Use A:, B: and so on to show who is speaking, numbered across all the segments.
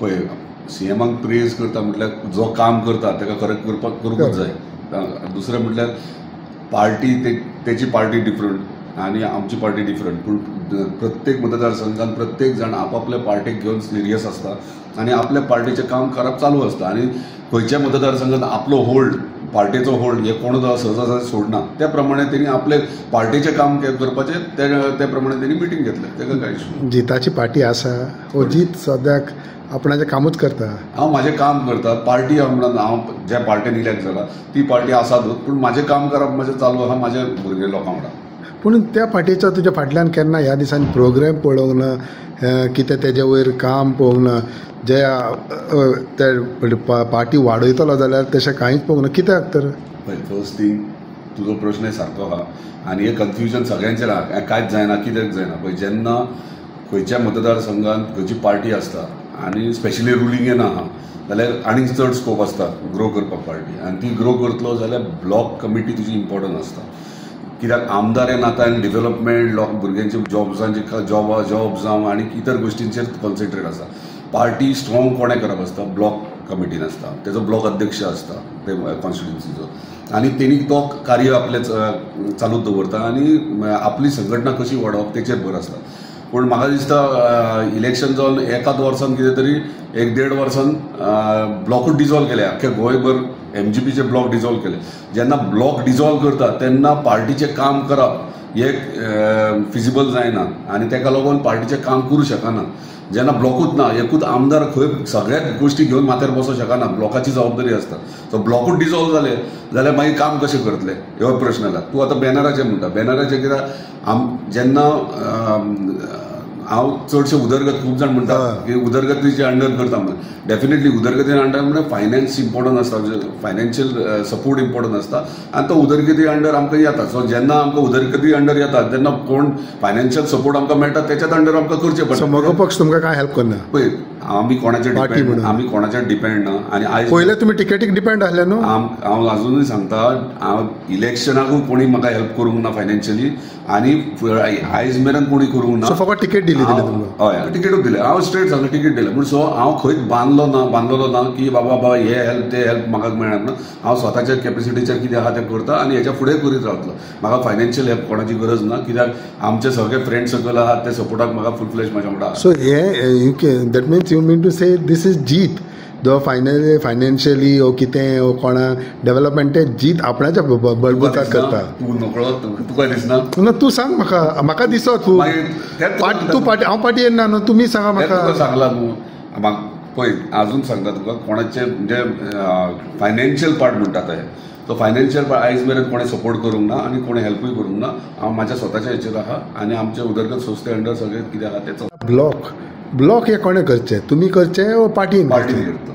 A: पळय सीएमाक प्रेज करता म्हटल्यार जो काम करता ताका खरें करूंकच जाय. दुसरें म्हटल्यार पार्टी तेची पार्टी डिफरंट आनी आमची पार्टी डिफरंट, पूण प्रत्येक मतदारसंघात प्रत्येक जाण आपापल्या पार्टीक घेवन सिरियस आसता आनी आपल्या पार्टीचें काम करप चालू आसता. आनी खंयच्या मतदारसंघात आपलो होल्ड, पार्टीचो होल्ड हे कोण सहजा सोडना. त्या प्रमाणे तेणी आपले पार्टीचें काम करपाचें त्या प्रमाणे तेणी मिटींग घेतलें. ताका कांय इशू.
B: जिताची पार्टी आसा वो जीत सद्याक आपणाचें कामूच करता.
A: हांव म्हजें काम करता. पार्टी हांव ज्या पार्टीन इलेक्ट जाला ती पार्टी आसातूच, पूण म्हजें काम करप म्हजें चालू आहा म्हज्या भुरगे लोकां वांगडा.
B: पूण त्या पार्टीचो तुज्या फाटल्यान केन्ना ह्या दिसांनी प्रोग्राम पळोवंक ना, कितें तेजे वयर काम पळोवंक ना, जे ते पार्टी वाडयतलो जाल्यार तशें कांयच पळोवंक ना. कित्याक तर?
A: फर्स्ट थिंग तुजो प्रश्न सारको आहा आनी हे कन्फ्युजन सगळ्यांचेर आहा. कांयच जायना, कित्याक जायना पळय, जेन्ना खंयच्या मतदारसंघात खंयची पार्टी आसता आनी स्पेशली रुलिंगेन आहा जाल्यार आनीक चड स्कोप आसता ग्रो करपाक पार्टी. आनी ती ग्रो करतलो जाल्यार ब्लॉक कमिटी तुजी इम्पॉर्टंट आसता. कित्याक आमदार हे नाता आनी डेव्हलपमेंट भुरग्यांचे जॉब्सांचे जॉब जावं आनी इतर गोश्टींचेर कॉन्सन्ट्रेट आसता. पार्टी स्ट्रॉंग कोणें करप आसता? ब्लॉक कमिटीन आसता. तेजो ब्लॉक अध्यक्ष आसता ते कॉन्स्टिट्युन्सीचो, आनी तेणी तो कार्य आपले चालूच दवरता आनी आपली संघटना कशी वाडोवप तेचेर भर आसता. पूण म्हाका दिसता इलेक्शन जावन एकाच वर्सान कितें तरी 1-1.5 वर्सान ब्लॉकूच डिजॉल्व केले. आख्खे गोंयभर MGPचे ब्लॉक डिजॉल्व केले. जेन्ना ब्लॉक डिजॉल्व करता तेन्ना पार्टीचें काम करप हे फिजिबल जायना आनी ताका लागून पार्टीचें काम करूं शकना. जेन्ना ब्लॉकूच ना, एकूच आमदार खंय सगळ्याच गोश्टी घेवन माथ्यार बसों शकना, ब्लॉकाची जबाबदारी आसता. सो ब्लॉकूच डिजॉल्व जाले जाल्यार मागीर काम कशें करतले हो प्रश्न आला. तूं आतां बॅनराचें म्हणटा, बॅनराचें कित्याक जेन्ना हांव चडशें उदरगत खूब जाण म्हणटा की उदरगतीचे अंडर करता म्हणून. डेफिनेटली उदरगती अंडर म्हणजे फायनान्स इम्पॉर्टंट आसता, फायनान्शियल सपोर्ट इम्पॉर्टंट आसता आनी तो उदरगती अंडर आमकां येता. सो जेन्ना आमकां उदरगती अंडर येता तेन्ना कोण फायनान्शियल सपोर्ट आमकां मेळटा तेच्याच अंडर आमकां करचें पडटा.
B: म्हजो पक्ष तुमकां कांय हेल्प करना.
A: पळय आमी कोणाचेर डिपेंड ना. आनी आयज
B: पयले तुमी टिकेटीक डिपेंड आसले न्हू.
A: हांव अजुनूय सांगता, हांव इलेक्शनाकूय कोणी म्हाका हेल्प करूंक ना फायनान्शियली आनी आयज मेरेन कोणी करूंक ना.
B: फकत टिकेट दिली तुमकां?
A: हय टिकेटूच दिले. हांव स्ट्रेट सांगता टिकेट दिलें. पूण सो हांव खंयच बांदलो ना की बाबा हे हेल्प ते हेल्प म्हाका मेळना म्हणून. हांव स्वताच्या कॅपेसिटीचेर कितें आहा तें करता आनी हेच्या फुडें करीत रावतलो. म्हाका फायनान्शियल हेल्प कोणाची गरज ना, कित्याक आमचे सगळे फ्रेंड सर्कल आहात ते सपोर्टाक म्हाका फूल फ्लेज म्हाज्या वांगडा.
B: सो हे that means you mean to say this is Jeet जो फायनान्शियली ओ कितें ओ कोणा डेव्हलपमेंट जीत आपणाच्या बळबुतार करता.
A: तूं नकळो तुका दिसना?
B: ना तूं सांग म्हाका दिसत तूं पार्टी हांव पार्टी येना न्हू. तुमी सांगा म्हाका.
A: सांगला न्हू म्हाका. पळय अजून सांगता तुका कोणाचे म्हणजे फायनान्शियल पार्ट म्हणटा ते. तो फायनान्शियल आयज मेरेन कोणें सपोर्ट करूंक ना आनी कोणें हेल्पूय करूंक ना. हांव म्हाज्या स्वताच्या हेचेर आहा आनी आमचे उदरगत संस्थे अंडर सगळें कितें आहा तें
B: ब्लॉक हे कोणें करचें? तुमी करचें ओ पार्टीन?
A: पार्टीन करता.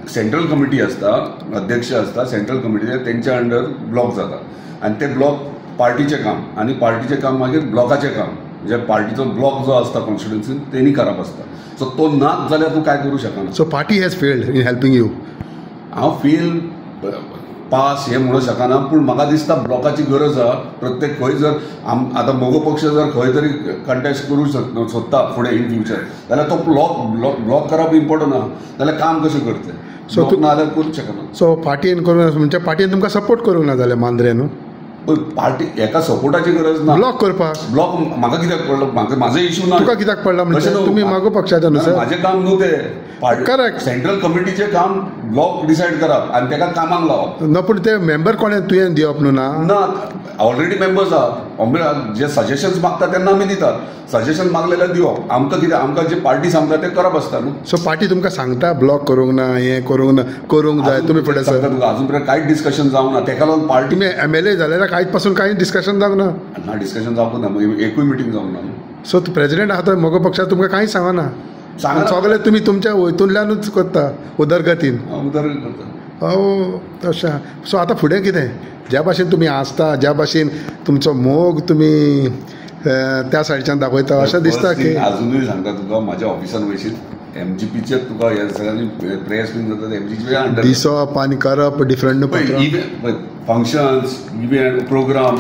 A: सेंट्रल कमिटी आसता, अध्यक्ष आसता सेंट्रल कमिटीचे, तेंच्या अंडर ब्लॉक जाता आनी ते ब्लॉक पार्टीचें काम आनी पार्टीचें काम मागीर ब्लॉकाचें काम म्हणजे पार्टीचो ब्लॉक जो आसता कॉन्स्टिट्युन्सीन तेणी करप आसता. सो तो नाच जाल्यार तूं काय करूं शकना.
B: So party has failed in helping you?
A: हांव फेल पास हे म्हणूंक शकना, पूण म्हाका दिसता ब्लॉकाची गरज आहा. प्रत्येक खंय जर आतां मोगो पक्ष जर खंय तरी कंटेस्ट करूंक सोदता फुडें इन फ्युचर जाल्यार तो ब्लॉक करप इम्पॉर्टंट आहा. जाल्यार काम कशें करचें? सो तूं ना जाल्यार करूंक शकना.
B: सो पार्टीन करूंक म्हणजे पार्टीन तुमकां सपोर्ट करूंक ना जाल्यार मांद्रे न्हू?
A: पार्टी एका सपोर्टाची गरज ना.
B: ब्लॉक करपाक
A: ब्लॉक म्हाका कित्याक पडलो? म्हाजो इशू ना.
B: तुका कित्याक पडला म्हणजे? तुमी मागो पक्षाचे न्हू सर?
A: म्हाजें काम न्हू ते.
B: करेक्ट.
A: सेंट्रल कमिटीचें काम ब्लॉक डिसायड करप आनी ताका कामाक लावप.
B: ना पूण ते मेंबर कोणें तुवें दिवप न्हू? ना
A: ऑलरेडी मेंबर्स आहात. जे सजेशन्स मागता तेन्ना आमी दितात. सजेशन मागले जाल्यार दिवप. आमकां कितें आमकां जे पार्टी सांगता तें करप आसता न्हू.
B: सो पार्टी तुमकां सांगता ब्लॉक करूंक ना, हें करूंक ना, करूंक जाय. तुमी फुडें सर
A: अजून पर्यंत कांयच डिस्कशन जावंक ना. ताका लागून पार्टी
B: MLA जाल्यार कांयच पासून कांयच डिस्कशन जावंक ना.
A: डिस्कशन जावंक ना. एकूय मिटींग जावंक ना.
B: सो प्रेसिडेंट आहा तो मोगो पक्षाक तुमकां कांयच सांगना? सगळे तुमी तुमच्या वयतूंतल्यानूच करता उदरगतीन?
A: उदरगत करता.
B: तशें. सो आतां फुडें कितें? ज्या भाशेन तुमी आसता, ज्या भाशेन तुमचो मोग तुमी त्या सायडीच्यान दाखयता अशें दिसता की?
A: अजुनूय सांगता तुका, म्हाज्या ऑफिसान वयशीत MGPचे तुका हे सगळ्यांनी प्रेस बीन जाता MGPच्या अंडर
B: दिसप आनी करप डिफरंट
A: फंक्शन्स, इव्हेंट, प्रोग्राम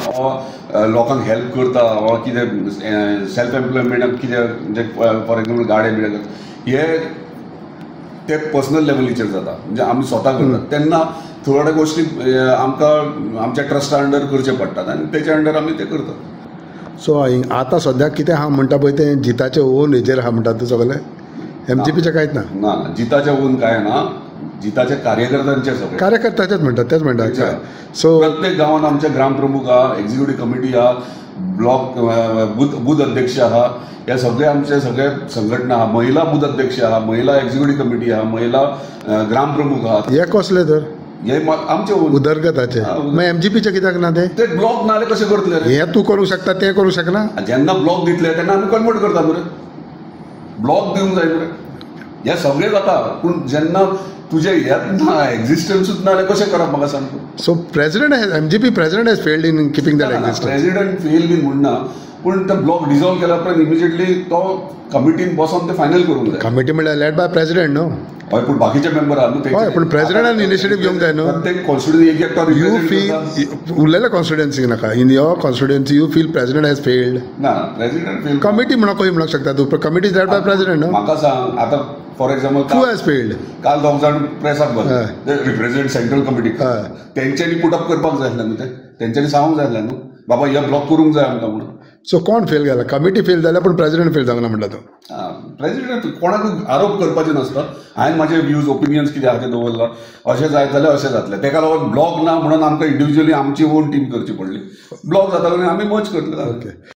A: लोकांक हेल्प करता वा कितें सेल्फ एम्प्लॉयमेंटाक कितें म्हणजे फॉर एक्झाम्पल गाडे बिडे हे ते पर्सनल लेवलीचेर जाता, म्हणजे आमी स्वता करतात तेन्ना थोड्या गोष्टी आमकां आमच्या ट्रस्टा अंडर करचे पडटात आनी तेच्या अंडर आमी ते करतात.
B: सो आतां सद्याक कितें हा म्हणटा पळय तें जिताचे ओन हेजेर हा म्हणटात सगळे, MGPचे कांयच ना.
A: ना जिताचे ओन काय ना, जिताचे कार्यकर्त्यांचे सगळे
B: कार्यकर्त्याचेच म्हणटात, तेच म्हणटात. सो
A: प्रत्येक गावात आमचे ग्रामप्रमुख आहा, एक्झिक्युटिव्ह कमिटी आहा, ब्लॉक बूथ अध्यक्ष आहा, हे सगळे आमचे सगळे संघटना आहा, महिला बूथ अध्यक्ष आहा, महिला एक्झिक्युटिव्ह कमिटी आहा, महिला ग्रामप्रमुख आहात.
B: हे कसले तर
A: हे आमचे ओन
B: उदरगताचे. मग MGPचे कित्याक ना ते
A: ब्लॉक ना कशें करतले रे?
B: हे तूं करूंक शकता, ते करूंक शकना.
A: जेन्ना ब्लॉक दितले तेन्ना आमी कन्वर्ट करता मरे, ब्लॉक दिवंक जाय मरे, हे सगळे जाता. पूण जेन्ना तुजे हेच ना, एक्झिस्टन्सूच ना, कशें करप म्हाका सांग तूं.
B: So president MGP president has failed in keeping that existence.
A: President fail been म्हणना, पूण तो ब्लॉक डिझॉल्व केल्या उपरांत इमिजिएटली तो कमिटीन बसोन ते फायनल करूंक जाय.
B: कमिटी म्हणल्यार लेड बाय प्रेसिडेंट न्हू.
A: हय, पूण बाकीचे मेंबर आहा न्हू,
B: हय, पूण प्रेसिडेंटान इनिशिएटीव घेवंक जाय न्हू.
A: प्रत्येक कॉन्स्टिट्युएन्सी एक एकटो
B: यू
A: रिप्रेझेंट
B: फील उरलेल्या कॉन्स्टिट्युएन्सीक नाका, in your constituency you feel president has failed.
A: ना, प्रेसिडेंट फेल
B: कमिटी म्हणून खंय म्हणूंक शकता तूं, कमिटी लेड बाय प्रेसिडेंट न्हू.
A: म्हाका सांग आतां for
B: who
A: example
B: has failed?
A: काल दोग जाण प्रेसाक बसले, रिप्रेझेंट सेंट्रल कमिटी, तेंच्यांनी पुटअप करपाक जाय आसलें न्हू, तेंच्यांनी सांगूंक जाय आसलें न्हू, बाबा हे ब्लॉक करूंक जाय आमकां म्हणून.
B: सो कोण फेल केला? कमिटी फेल जाल्यार पूण प्रेसिडेंट फेल जावंक ना म्हणटा तो.
A: प्रेसिडेंट कोणाक आरोप करपाचे नासता. हांवें म्हाजे व्ह्यूज ओपिनियन्स कितें आहा ते दवरला, अशें जाय जाल्यार अशें जातलें. तेका लागून ब्लॉक ना म्हणून आमकां इंडिव्हिज्युअली आमची ओन टीम करची पडली. ब्लॉक जातालो आनी आमी मर्ज करतले.